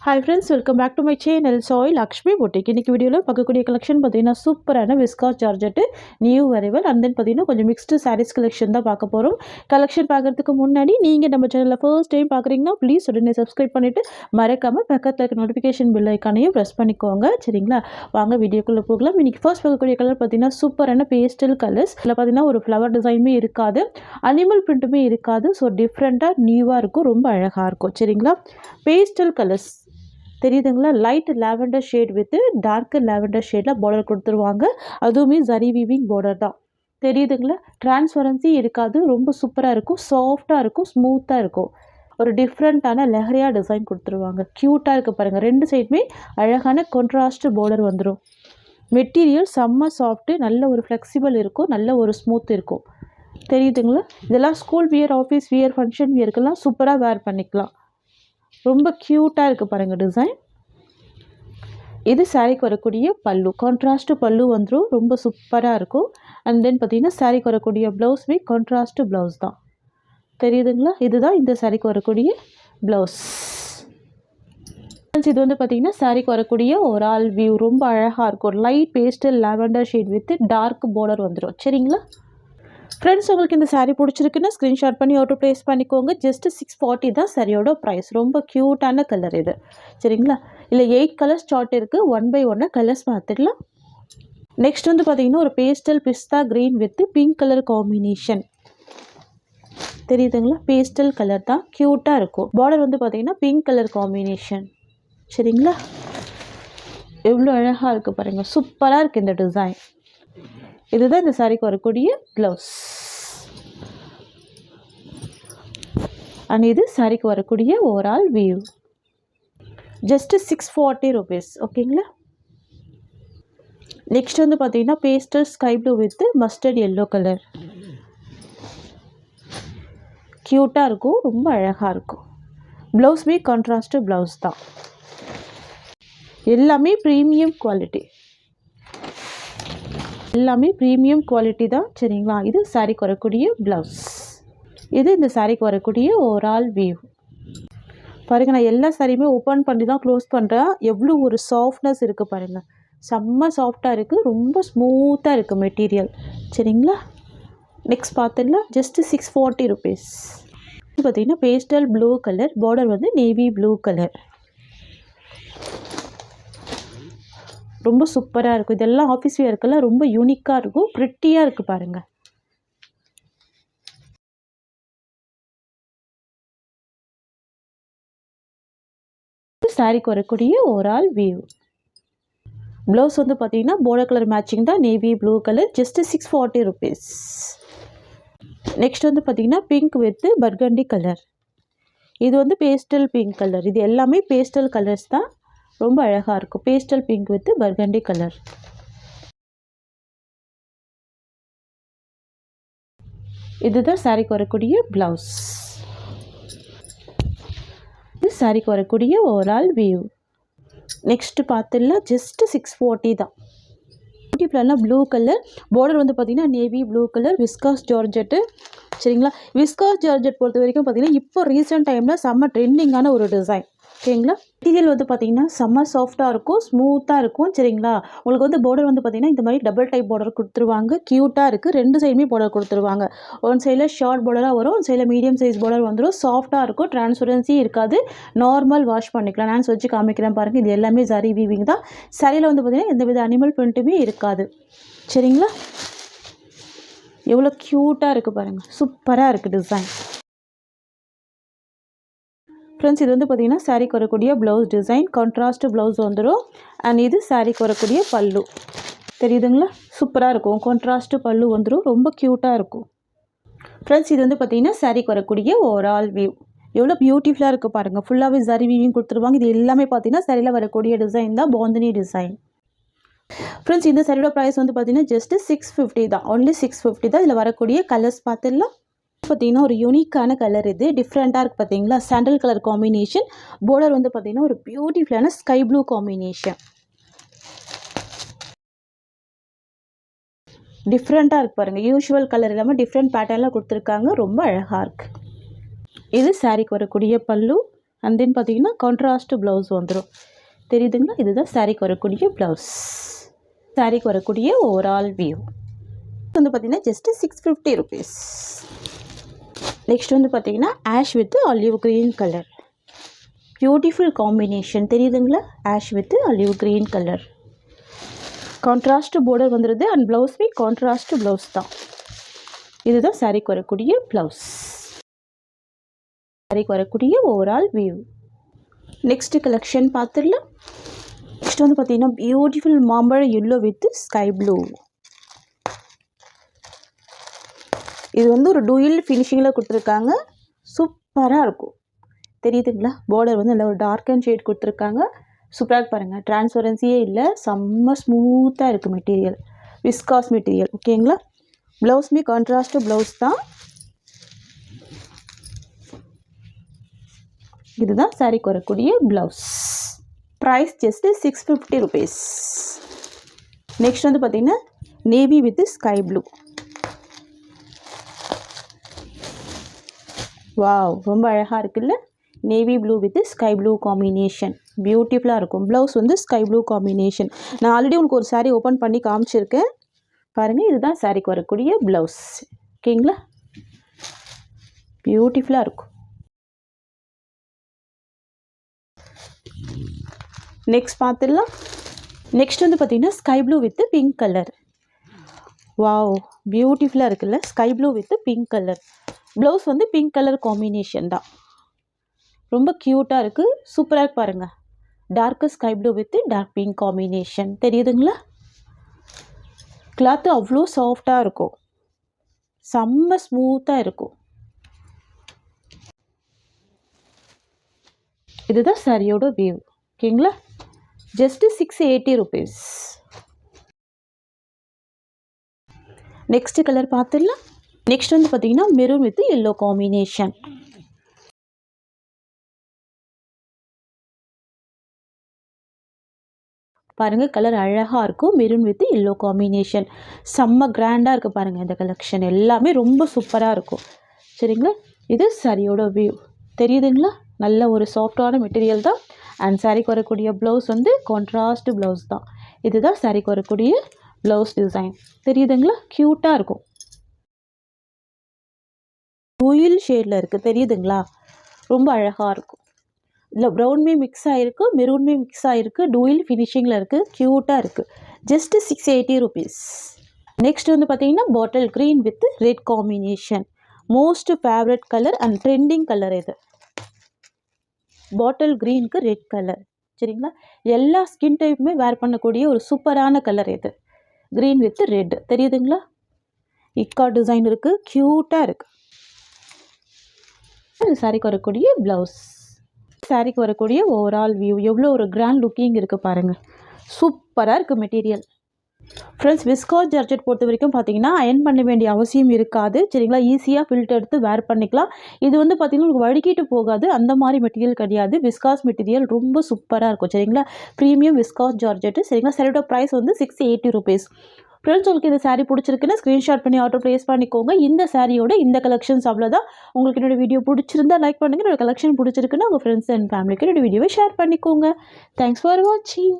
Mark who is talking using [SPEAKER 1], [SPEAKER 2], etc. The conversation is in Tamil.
[SPEAKER 1] Hi friends, welcome back to my channel Soy Lakshmi Boutique. இன்னைக்கு வீடியோல பார்க்கக்கூடிய கலெக்ஷன் பார்த்தீங்கன்னா சூப்பரான viscose georgette new arrival and then பார்த்தீங்கன்னா கொஞ்சம் மிக்ஸ்டு சாரீஸ் கலெக்ஷன் தான் பார்க்க போறோம். கலெக்ஷன் பார்க்கறதுக்கு முன்னாடி நீங்க நம்ம சேனலை ஃபர்ஸ்ட் டைம் பார்க்குறீங்கன்னா ப்ளீஸ் உடனே சப்ஸ்கிரைப் பண்ணிட்டு மறக்காம பக்கத்துல இருக்க நோட்டிஃபிகேஷன் பெல் ஐகானையும் ப்ரெஸ் பண்ணிக்கோங்க. சரிங்களா? வாங்க வீடியோக்குள்ள போகலாம். இன்னைக்கு ஃபர்ஸ்ட் பார்க்கக்கூடிய கலர் பார்த்தீங்கன்னா சூப்பரான பேஸ்டல் கலர்ஸ். இதுல பார்த்தீங்கன்னா ஒரு ஃப்ளவர் டிசைனுமே இருக்காது, அனிமல் பிரிண்ட்டுமே இருக்காது. ஸோ டிஃப்ரெண்ட்டாக நியூவாக இருக்கும், ரொம்ப அழகாக இருக்கும். சரிங்களா? பேஸ்டல் கலர்ஸ் தெரியுதுங்களா? Light lavender shade with dark lavender ஷேடில் பார்டர் கொடுத்துருவாங்க. அதுவுமே ஜரி வீவிங் பார்டர் தான். தெரியுதுங்களா? டிரான்ஸ்பரன்சி இருக்காது, ரொம்ப சூப்பராக இருக்கும், சாஃப்டாக இருக்கும், ஸ்மூத்தாக இருக்கும். ஒரு டிஃப்ரெண்ட்டான லெஹரியா டிசைன் கொடுத்துருவாங்க. க்யூட்டாக இருக்குது பாருங்கள். ரெண்டு சைடுமே அழகான கான்ட்ராஸ்ட் பார்டர் வந்துடும். மெட்டீரியல் செம்ம சாஃப்ட்டு, நல்ல ஒரு ஃப்ளெக்சிபிள் இருக்கும், நல்ல ஒரு ஸ்மூத் இருக்கும். தெரியுதுங்களா? இதெல்லாம் school wear, office wear, function வியருக்கெல்லாம் சூப்பராக வேர் பண்ணிக்கலாம். ரொம்ப க்யூட்டாக இருக்குது பாருங்கள் டிசைன். இது சாரீக்கு வரக்கூடிய பல்லு, கான்ட்ராஸ்ட் பல்லு வந்துடும், ரொம்ப சூப்பராக இருக்கும். அண்ட் தென் பார்த்தீங்கன்னா சாரீக்கு வரக்கூடிய ப்ளவுஸுமே கான்ட்ராஸ்ட் ப்ளவுஸ் தான். தெரியுதுங்களா? இதுதான் இந்த சாரீக்கு வரக்கூடிய ப்ளவுஸ். இது வந்து பார்த்தீங்கன்னா சாரீக்கு வரக்கூடிய ஒரு ஆல் வியூ ரொம்ப அழகாக இருக்கும். Light pastel lavender shade with dark border வந்துடும். சரிங்களா ஃப்ரெண்ட்ஸ்? உங்களுக்கு இந்த சாரீ பிடிச்சிருக்குன்னா ஸ்க்ரீன்ஷாட் பண்ணி ஆர்டர் ப்ளேஸ் பண்ணிக்கோங்க. ஜஸ்ட் 640 தான் சாரியோட ப்ரைஸ். ரொம்ப க்யூட்டான கலர் இது. சரிங்களா? இல்லை 8 கலர்ஸ் சார்ட் இருக்குது. 1 by 1 கலர்ஸ் பார்த்துடலாம். நெக்ஸ்ட் வந்து பார்த்தீங்கன்னா ஒரு pastel pista green with pink colour combination. தெரியுதுங்களா? பேஸ்டல் கலர் தான், க்யூட்டாக இருக்கும். பார்டர் வந்து பார்த்தீங்கன்னா பிங்க் கலர் காம்பினேஷன். சரிங்களா? எவ்வளோ அழகாக இருக்குது பாருங்கள், சூப்பராக இருக்குது இந்த டிசைன். இதுதான் இந்த சாரீக்கு வரக்கூடிய ப்ளவுஸ். அண்ட் இது சாரீக்கு வரக்கூடிய ஓவரால் வியூ. Just 640 rupees. ஓகேங்களா? நெக்ஸ்ட் வந்து பார்த்தீங்கன்னா pastel sky blue with mustard yellow colour. க்யூட்டாக இருக்கும், ரொம்ப அழகாக இருக்கும். ப்ளவுஸுமே கான்ட்ராஸ்ட் ப்ளவுஸ் தான். எல்லாமே ப்ரீமியம் குவாலிட்டி, எல்லாமே ப்ரீமியம் குவாலிட்டி தான். சரிங்களா? இது சாரீக்கு வரக்கூடிய ப்ளவுஸ். இது இந்த சாரீக்கு வரக்கூடிய ஓவரால் வியூ. பாருங்கள், நான் எல்லா சாரியுமே ஓப்பன் பண்ணி தான் க்ளோஸ் பண்ணுறேன். எவ்வளோ ஒரு சாஃப்ட்னஸ் இருக்குது பாருங்கள், செம்ம சாஃப்டாக இருக்குது, ரொம்ப ஸ்மூத்தாக இருக்குது மெட்டீரியல். சரிங்களா? நெக்ஸ்ட் பார்த்துடலாம். Just 640 rupees. பார்த்தீங்கன்னா பேஸ்டல் ப்ளூ கலர், பார்டர் வந்து நேவி ப்ளூ கலர். ரொம்ப சூப்பராக இருக்கும். இதெல்லாம் ஆஃபீஸ் வியருக்கெல்லாம் ரொம்ப யூனிக்காக இருக்கும், ப்ரிட்டியாக இருக்குது பாருங்கள். சாரிக்கு வரக்கூடிய ஓவரால் வியூ. ப்ளவுஸ் வந்து பார்த்தீங்கன்னா பார்டர் கலர் மேட்சிங் தான், navy blue colour. Just 640 rupees. Next வந்து பார்த்தீங்கன்னா பிங்க் வித் பர்கண்டி கலர். இது வந்து பேஸ்டல் பிங்க் கலர். இது எல்லாமே பேஸ்டல் கலர்ஸ் தான், ரொம்ப அழகாக இருக்கும். Pastel pink with burgundy colour. இதுதான் சாரிக்கு வரக்கூடிய ப்ளவுஸ். இது சாரிக்கு வரக்கூடிய ஓவரால் வியூ. நெக்ஸ்ட் பார்த்துடலாம். ஜஸ்ட் 640 தான். பியூட்டிஃபுல்லான ப்ளூ கலர். பார்டர் வந்து பார்த்தீங்கன்னா navy blue colour, viscose georgette. சரிங்களா? விஸ்காஸ் ஜார்ஜெட் பொறுத்த வரைக்கும் பார்த்தீங்கன்னா இப்போ ரீசெண்ட் டைமில் செம்ம ட்ரெண்டிங்கான ஒரு டிசைன். ஓகேங்களா? மெட்டீரியல் வந்து பார்த்தீங்கன்னா செம்ம சாஃப்டாக இருக்கும், ஸ்மூத்தாக இருக்கும். சரிங்களா? உங்களுக்கு வந்து பார்டர் வந்து பார்த்தீங்கன்னா இந்த மாதிரி டபுள் டைப் பார்டர் கொடுத்துருவாங்க. க்யூட்டாக இருக்குது. ரெண்டு சைடுமே பார்டர் கொடுத்துருவாங்க. ஒன் சைடில் ஷார்ட் பார்டராக வரும், ஒன் சைடில் மீடியம் சைஸ் பார்டர் வந்துடும். சாஃப்டாக இருக்கும், டிரான்ஸ்பரன்சி இருக்காது, நார்மல் வாஷ் பண்ணிக்கலாம். நான் வச்சு காமிக்கிறேன் பாருங்கள். இது எல்லாமே ஜரி வீவிங் தான். சரியில் வந்து பார்த்தீங்கன்னா எந்த வித அனிமல் பிரிண்ட்டுமே இருக்காது. சரிங்களா? எவ்வளோ க்யூட்டாக இருக்குது பாருங்கள், சூப்பராக இருக்குது டிசைன். ஃப்ரெண்ட்ஸ், இது வந்து பார்த்தீங்கன்னா சாரீக்கு வரக்கூடிய ப்ளவுஸ் டிசைன், கான்ட்ராஸ்ட் ப்ளவுஸ் வந்துடும். அண்ட் இது சாரீக்கு வரக்கூடிய பல்லு. தெரியுதுங்களா? சூப்பராக இருக்கும், கான்ட்ராஸ்ட் பல்லு வந்துடும், ரொம்ப க்யூட்டாக இருக்கும். ஃப்ரெண்ட்ஸ், இது வந்து பார்த்தீங்கன்னா சாரீக்கு வரக்கூடிய ஓவரால் வியூ. எவ்வளோ பியூட்டிஃபுல்லாக இருக்குது பாருங்கள். ஃபுல்லாகவே ஜரி வீவிங் கொடுத்துருவாங்க. இது எல்லாமே பார்த்தீங்கன்னா சாரியில் வரக்கூடிய டிசைன் தான், பாந்தினி டிசைன். ஃப்ரெண்ட்ஸ், இந்த சாரியோட ப்ரைஸ் வந்து பார்த்தீங்கன்னா ஜஸ்ட் 650 தான், ஒன்லி 650 தான். இதில் வரக்கூடிய கலர்ஸ் பார்த்துடலாம். பார்த்தீங்கன்னா ஒரு யூனிக்கான கலர், இது டிஃப்ரெண்ட்டாக இருக்குது பார்த்தீங்களா? Sandal colour combination. பார்டர் வந்து பார்த்தீங்கன்னா ஒரு பியூட்டிஃபுல்லான ஸ்கை ப்ளூ காம்பினேஷன். டிஃப்ரெண்ட்டாக இருக்குது பாருங்கள். யூஷுவல் கலர் இல்லாமல் டிஃப்ரெண்ட் பேட்டர்னில் கொடுத்துருக்காங்க, ரொம்ப அழகாக இருக்குது. இது சாரீக்கு வரக்கூடிய பல்லு. அண்ட் தென் பார்த்தீங்கன்னா கான்ட்ராஸ்ட் ப்ளவுஸ் வந்துடும். தெரியுதுங்களா? இதுதான் சாரீக்கு வரக்கூடிய ப்ளவுஸ். சாரீக்கு வரக்கூடிய ஓவரால் வியூ வந்து பார்த்தீங்கன்னா ஜஸ்ட்டு 650 rupees. நெக்ஸ்ட் வந்து பார்த்தீங்கன்னா ash with olive green colour. Beautiful combination. தெரியுதுங்களா? Ash with olive green colour. Contrast border வந்துடுது அண்ட் ப்ளவுஸுமே கான்ட்ராஸ்ட் ப்ளவுஸ் தான். இதுதான் சாரீக்கு வரக்கூடிய ப்ளவுஸ். சாரீக்கு வரக்கூடிய ஓவரால் வியூ. நெக்ஸ்ட் கலெக்ஷன் பார்த்துடலாம். நெக்ஸ்ட் வந்து பார்த்தீங்கன்னா பியூட்டிஃபுல் மாம்பழ எல்லோ வித் ஸ்கை ப்ளூ. இது வந்து ஒரு டூயல் ஃபினிஷிங்கில் கொடுத்துருக்காங்க. சூப்பராக இருக்கும். தெரியுதுங்களா? பார்டர் வந்து நல்ல ஒரு டார்க் அண்ட் ஷேட் கொடுத்துருக்காங்க. சூப்பராக பாருங்கள். டிரான்ஸ்பரன்சியே இல்லை. செம்ம ஸ்மூத்தாக இருக்குது மெட்டீரியல். Viscose material. ஓகேங்களா? ப்ளவுஸுமே கான்ட்ராஸ்ட் ப்ளவுஸ் தான். இதுதான் சாரீக்கு வரக்கூடிய blouse. Price just 650 rupees. Next வந்து பார்த்திங்கன்னா navy with sky blue. Wow, ரொம்ப அழகாக இருக்குல்ல? Navy blue with sky blue combination. பியூட்டிஃபுல்லாக இருக்கும். ப்ளவுஸ் வந்து ஸ்கை ப்ளூ காம்பினேஷன். நான் ஆல்ரெடி உங்களுக்கு ஒரு சாரீ ஓப்பன் பண்ணி காமிச்சிருக்கேன் பாருங்கள். இதுதான் சாரீக்கு வரக்கூடிய ப்ளவுஸ். ஓகேங்களா? பியூட்டிஃபுல்லாக இருக்கும். நெக்ஸ்ட் பார்த்துடலாம். நெக்ஸ்ட் வந்து பார்த்திங்கன்னா sky blue with pink colour. Wow, பியூட்டிஃபுல்லாக இருக்குல்ல? Sky blue with pink colour. Blouse வந்து பிங்க் கலர் காம்பினேஷன் தான். ரொம்ப க்யூட்டாக இருக்குது. சூப்பராக பாருங்கள். Dark sky blue with dark pink combination. தெரியுதுங்களா? கிளாத்து அவ்வளோ சாஃப்டாக இருக்கும். செம்ம ஸ்மூத்தாக இருக்கும். இதுதான் சாரியோட வியூ. ஓகேங்களா? Just 680 rupees. நெக்ஸ்ட் கலர் பார்த்துடலாம். நெக்ஸ்ட் வந்து பார்த்தீங்கன்னா மெரூன் வித் எல்லோ காம்பினேஷன். பாருங்கள், கலர் அழகாக இருக்கும். Maroon with yellow combination. செம்ம கிராண்டாக இருக்குது பாருங்கள். இந்த கலெக்ஷன் எல்லாமே ரொம்ப சூப்பராக இருக்கும். சரிங்களா? இது சாரியோட வியூ. தெரியுதுங்களா? நல்ல ஒரு சாஃப்டான மெட்டீரியல் தான். அண்ட் சாரீக்கு வரக்கூடிய ப்ளவுஸ் வந்து கான்ட்ராஸ்ட் ப்ளவுஸ் தான். இதுதான் சாரீக்கு வரக்கூடிய ப்ளவுஸ் டிசைன். தெரியுதுங்களா? க்யூட்டாக இருக்கும். டூயல் ஷேடில் இருக்குது. தெரியுதுங்களா? ரொம்ப அழகாக இருக்கும். இல்லை, ப்ரௌன்மே மிக்ஸ் ஆகிருக்கு, மெரூன்மே மிக்ஸ் ஆகிருக்கு. டூயல் ஃபினிஷிங்கில் இருக்குது. க்யூட்டாக இருக்குது. Just 680 rupees. நெக்ஸ்ட் வந்து பார்த்தீங்கன்னா bottle green with red combination. Most favourite colour and trending colour இது. பாட்டில் க்ரீனுக்கு ரெட் கலர். சரிங்களா? எல்லா ஸ்கின் டைப்புமே வேர் பண்ணக்கூடிய ஒரு சூப்பரான கலர் இது. Green with red. தெரியுதுங்களா? இக்கா டிசைன் இருக்குது. க்யூட்டாக இருக்குது. சாரீக்கு வரக்கூடிய ப்ளவுஸ். சாரீக்கு வரக்கூடிய ஓவரால் வியூ. எவ்வளோ ஒரு கிராண்ட் லுக்கிங் இருக்குது பாருங்கள். சூப்பராக இருக்குது மெட்டீரியல். ஃப்ரெண்ட்ஸ், விஸ்காஸ் ஜார்ஜெட் பொறுத்த வரைக்கும் பார்த்தீங்கன்னா அயன் பண்ண வேண்டிய அவசியம் இருக்காது. சரிங்களா? ஈஸியாக ஃபில்டர் எடுத்து வேர் பண்ணிக்கலாம். இது வந்து பார்த்திங்கன்னா உங்களுக்கு வழுக்கிட்டு போகாது. அந்த மாதிரி மெட்டீரியல் கிடையாது. விஸ்காஸ் மெட்டீரியல் ரொம்ப சூப்பராக இருக்கும். சரிங்களா? Premium viscose georgette. சரிங்களா? சாரியோட ப்ரைஸ் வந்து 680 rupees. ஃப்ரெண்ட்ஸ், உங்களுக்கு இந்த சாரீ பிடிச்சிருக்குன்னா ஸ்க்ரீன்ஷாட் பண்ணி ஆர்டர் ப்ளேஸ் பண்ணிக்கோங்க. இந்த சாரியோட இந்த கலெக்ஷன்ஸ் அவ்வளோதான். உங்களுக்கு என்னோடய வீடியோ பிடிச்சிருந்தா லைக் பண்ணுங்கள். என்னோடய கலெக்ஷன் பிடிச்சிருக்குன்னா உங்கள் ஃப்ரெண்ட்ஸ் அண்ட் ஃபேமிலிக்கு என்னோடய வீடியோவை ஷேர் பண்ணிக்கோங்க. தேங்க்ஸ் ஃபார் வாட்சிங்.